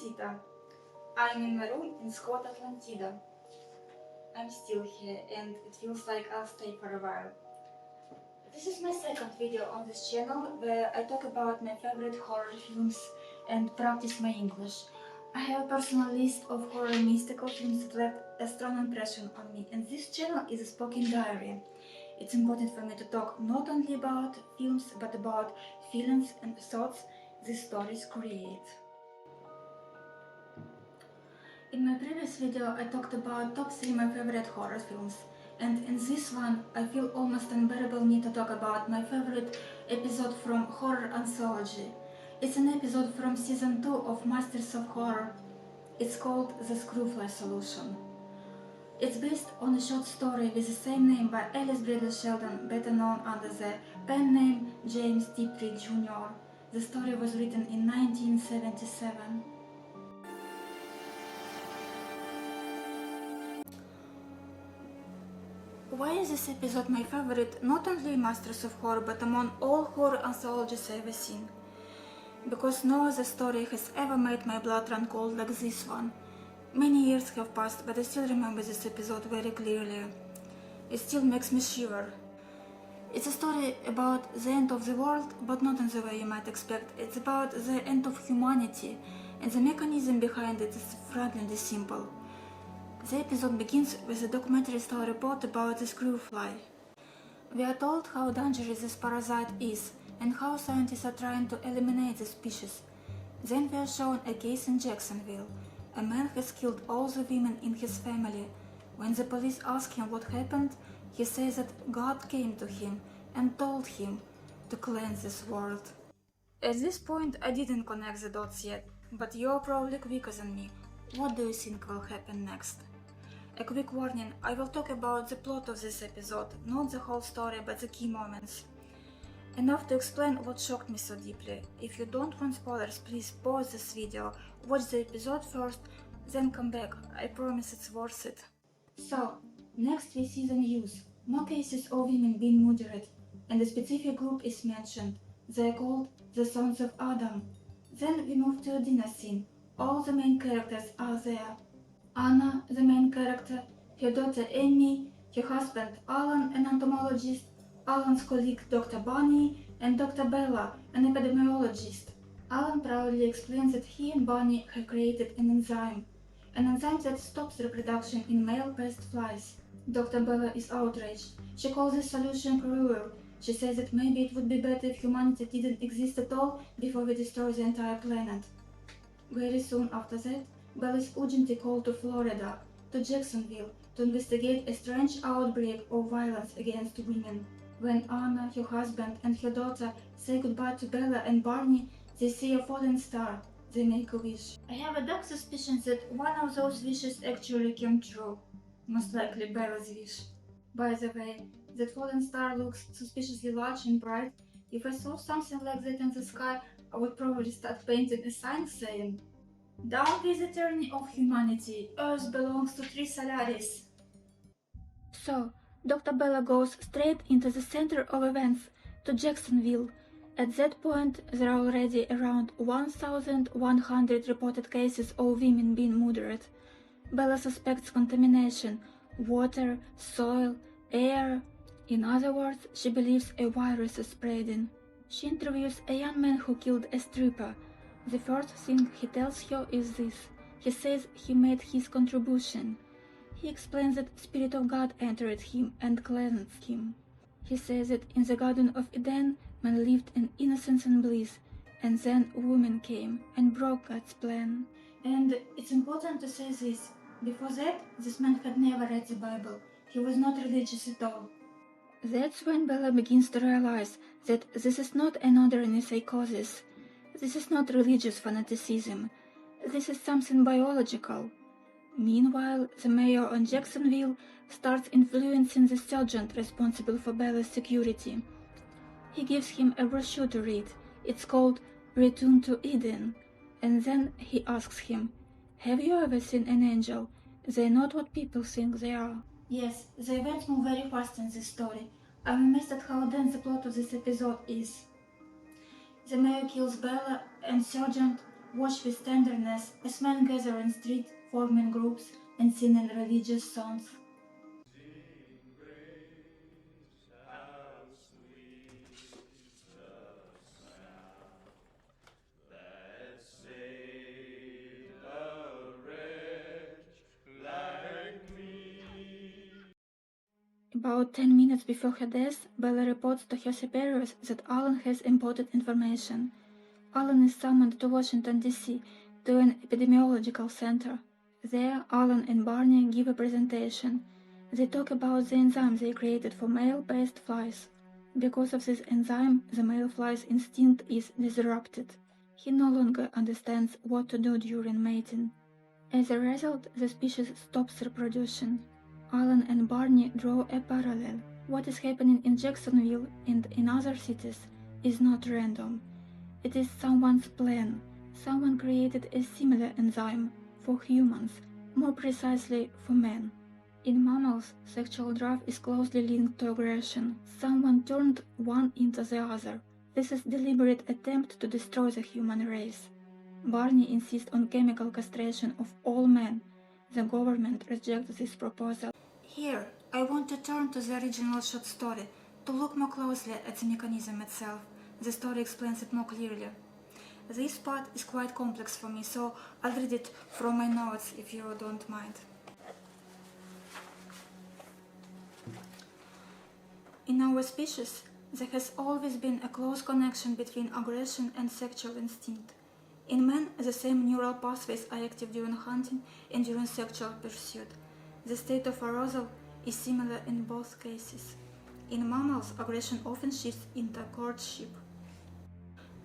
Atlantida. I'm in my room in Scott, Atlantida. I'm still here and it feels like I'll stay for a while. This is my second video on this channel where I talk about my favorite horror films and practice my English. I have a personal list of horror mystical films that left a strong impression on me, and this channel is a spoken diary. It's important for me to talk not only about films but about feelings and thoughts these stories create. In my previous video I talked about top 3 my favorite horror films, and in this one I feel almost unbearable need to talk about my favorite episode from Horror Anthology. It's an episode from season 2 of Masters of Horror. It's called The Screwfly Solution. It's based on a short story with the same name by Alice Bradley Sheldon, better known under the pen name James Tiptree Jr. The story was written in 1977. Why is this episode my favorite, not only Masters of Horror, but among all horror anthologies I've ever seen? Because no other story has ever made my blood run cold like this one. Many years have passed, but I still remember this episode very clearly. It still makes me shiver. It's a story about the end of the world, but not in the way you might expect. It's about the end of humanity, and the mechanism behind it is frighteningly simple. The episode begins with a documentary style report about the Screwfly. We are told how dangerous this parasite is and how scientists are trying to eliminate the species. Then we are shown a case in Jacksonville. A man has killed all the women in his family. When the police ask him what happened, he says that God came to him and told him to cleanse this world. At this point I didn't connect the dots yet, but you're probably quicker than me. What do you think will happen next? A quick warning, I will talk about the plot of this episode, not the whole story but the key moments. Enough to explain what shocked me so deeply. If you don't want spoilers, please pause this video, watch the episode first, then come back. I promise it's worth it. So, next we see the news. More cases of women being murdered, and a specific group is mentioned. They are called the Sons of Adam. Then we move to a dinner scene. All the main characters are there. Anna, the main character, her daughter Amy, her husband Alan, an entomologist, Alan's colleague Dr. Bunny, and Dr. Bella, an epidemiologist. Alan proudly explains that he and Bunny have created an enzyme that stops reproduction in male pest flies. Dr. Bella is outraged. She calls this solution cruel. She says that maybe it would be better if humanity didn't exist at all before we destroy the entire planet. Very soon after that, Bella is urgently called to Florida, to Jacksonville, to investigate a strange outbreak of violence against women. When Anna, her husband, and her daughter say goodbye to Bella and Barney, they see a fallen star. They make a wish. I have a dark suspicion that one of those wishes actually came true. Most likely Bella's wish. By the way, that fallen star looks suspiciously large and bright. If I saw something like that in the sky, I would probably start painting a sign saying, "Down with the tyranny of humanity, Earth belongs to 3 Solaris." So, Dr. Bella goes straight into the center of events, to Jacksonville. At that point, there are already around 1,100 reported cases of women being murdered. Bella suspects contamination, water, soil, air. In other words, she believes a virus is spreading. She interviews a young man who killed a stripper. The first thing he tells her is this. He says he made his contribution. He explains that Spirit of God entered him and cleansed him. He says that in the Garden of Eden, man lived in innocence and bliss, and then woman came and broke God's plan. And it's important to say this. Before that, this man had never read the Bible. He was not religious at all. That's when Bella begins to realize that this is not an ordinary psychosis. This is not religious fanaticism. This is something biological. Meanwhile, the mayor of Jacksonville starts influencing the sergeant responsible for Bella's security. He gives him a brochure to read. It's called Return to Eden. And then he asks him, "Have you ever seen an angel? They're not what people think they are." Yes, the events move very fast in this story. I'm amazed at how dense the plot of this episode is. The mayor kills Bella and Sergeant, watch with tenderness as men gather in street, forming groups and singing religious songs. About 10 minutes before her death, Bella reports to her superiors that Alan has important information. Alan is summoned to Washington, D.C. to an epidemiological center. There, Alan and Barney give a presentation. They talk about the enzyme they created for male-based flies. Because of this enzyme, the male fly's instinct is disrupted. He no longer understands what to do during mating. As a result, the species stops reproduction. Alan and Barney draw a parallel. What is happening in Jacksonville and in other cities is not random. It is someone's plan. Someone created a similar enzyme for humans, more precisely for men. In mammals, sexual drive is closely linked to aggression. Someone turned one into the other. This is a deliberate attempt to destroy the human race. Barney insists on chemical castration of all men. The government rejects this proposal. Here, I want to turn to the original short story, to look more closely at the mechanism itself. The story explains it more clearly. This part is quite complex for me, so I'll read it from my notes if you don't mind. In our species, there has always been a close connection between aggression and sexual instinct. In men, the same neural pathways are active during hunting and during sexual pursuit. The state of arousal is similar in both cases. In mammals, aggression often shifts into courtship.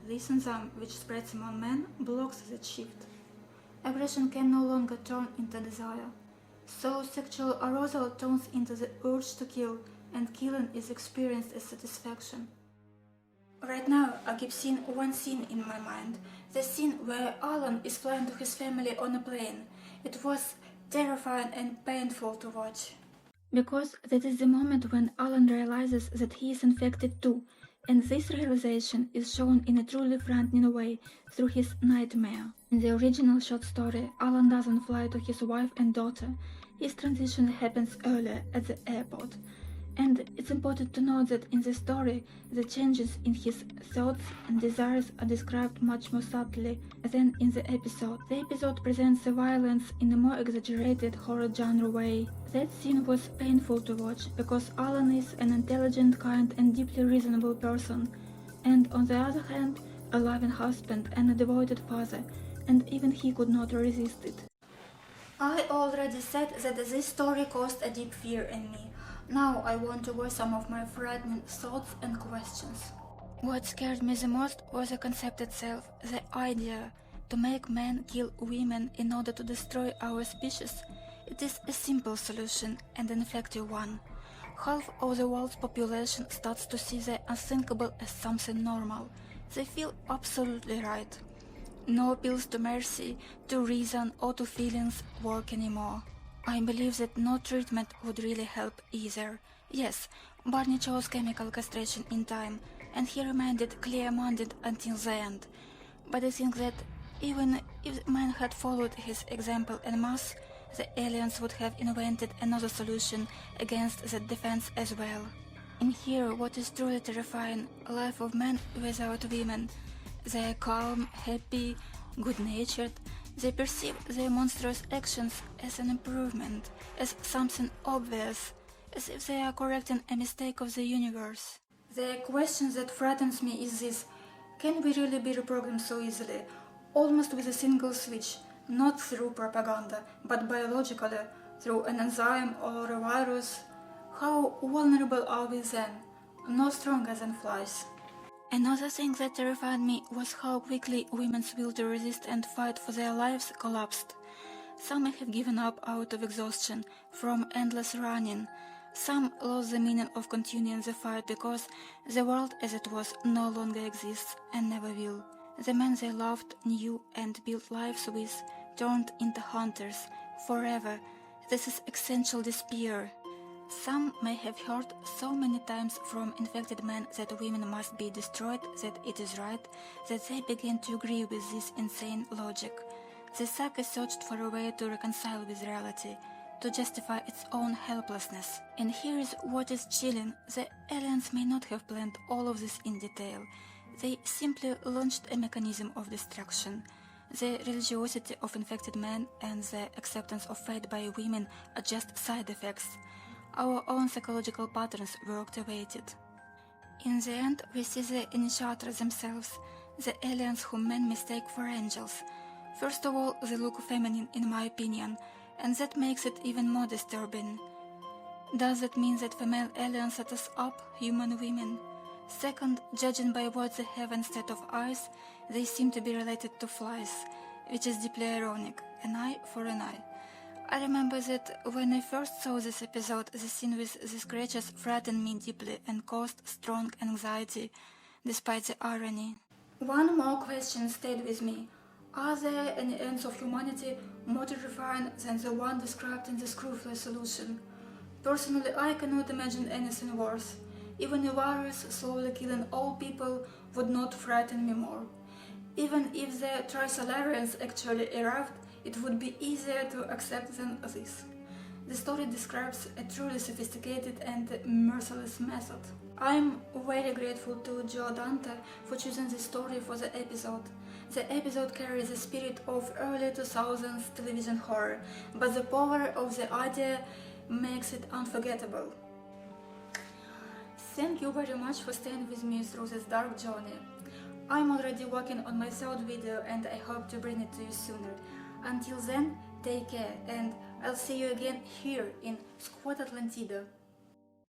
This enzyme, which spreads among men, blocks that shift. Aggression can no longer turn into desire. So sexual arousal turns into the urge to kill, and killing is experienced as satisfaction. Right now, I keep seeing one scene in my mind, the scene where Alan is flying to his family on a plane. It was terrifying and painful to watch. Because that is the moment when Alan realizes that he is infected too, and this realization is shown in a truly frightening way through his nightmare. In the original short story, Alan doesn't fly to his wife and daughter. His transition happens earlier at the airport. And it's important to note that in the story, the changes in his thoughts and desires are described much more subtly than in the episode. The episode presents the violence in a more exaggerated horror genre way. That scene was painful to watch because Alan is an intelligent, kind and deeply reasonable person, and on the other hand, a loving husband and a devoted father, and even he could not resist it. I already said that this story caused a deep fear in me. Now I want to voice some of my frightening thoughts and questions. What scared me the most was the concept itself, the idea to make men kill women in order to destroy our species. It is a simple solution and an effective one. Half of the world's population starts to see the unthinkable as something normal. They feel absolutely right. No appeals to mercy, to reason or to feelings work anymore. I believe that no treatment would really help either. Yes, Barney chose chemical castration in time, and he remained clear-minded until the end. But I think that even if man had followed his example en masse, the aliens would have invented another solution against that defense as well. In here, what is truly terrifying, life of men without women. They are calm, happy, good-natured. They perceive their monstrous actions as an improvement, as something obvious, as if they are correcting a mistake of the universe. The question that frightens me is this: can we really be reprogrammed so easily, almost with a single switch, not through propaganda, but biologically, through an enzyme or a virus? How vulnerable are we then? No stronger than flies. Another thing that terrified me was how quickly women's will to resist and fight for their lives collapsed. Some may have given up out of exhaustion from endless running. Some lost the meaning of continuing the fight because the world as it was no longer exists and never will. The men they loved, knew and built lives with turned into hunters forever. This is essential despair. Some may have heard so many times from infected men that women must be destroyed that it is right, that they begin to agree with this insane logic. The psyche searched for a way to reconcile with reality, to justify its own helplessness. And here is what is chilling: the aliens may not have planned all of this in detail. They simply launched a mechanism of destruction. The religiosity of infected men and the acceptance of fate by women are just side effects. Our own psychological patterns were activated. In the end, we see the initiators themselves, the aliens whom men mistake for angels. First of all, they look feminine in my opinion, and that makes it even more disturbing. Does that mean that female aliens set us up, human women? Second, judging by what they have instead of eyes, they seem to be related to flies, which is deeply ironic, an eye for an eye. I remember that when I first saw this episode, the scene with the scratches frightened me deeply and caused strong anxiety, despite the irony. One more question stayed with me. Are there any ends of humanity more terrifying than the one described in the Screwfly Solution? Personally, I cannot imagine anything worse. Even a virus slowly killing all people would not frighten me more. Even if the Trisolarians actually arrived, it would be easier to accept than this. The story describes a truly sophisticated and merciless method. I'm very grateful to Joe Dante for choosing this story for the episode. The episode carries the spirit of early 2000s television horror, but the power of the idea makes it unforgettable. Thank you very much for staying with me through this dark journey. I'm already working on my third video and I hope to bring it to you sooner. Until then, take care and I'll see you again here in Squad Atlantida.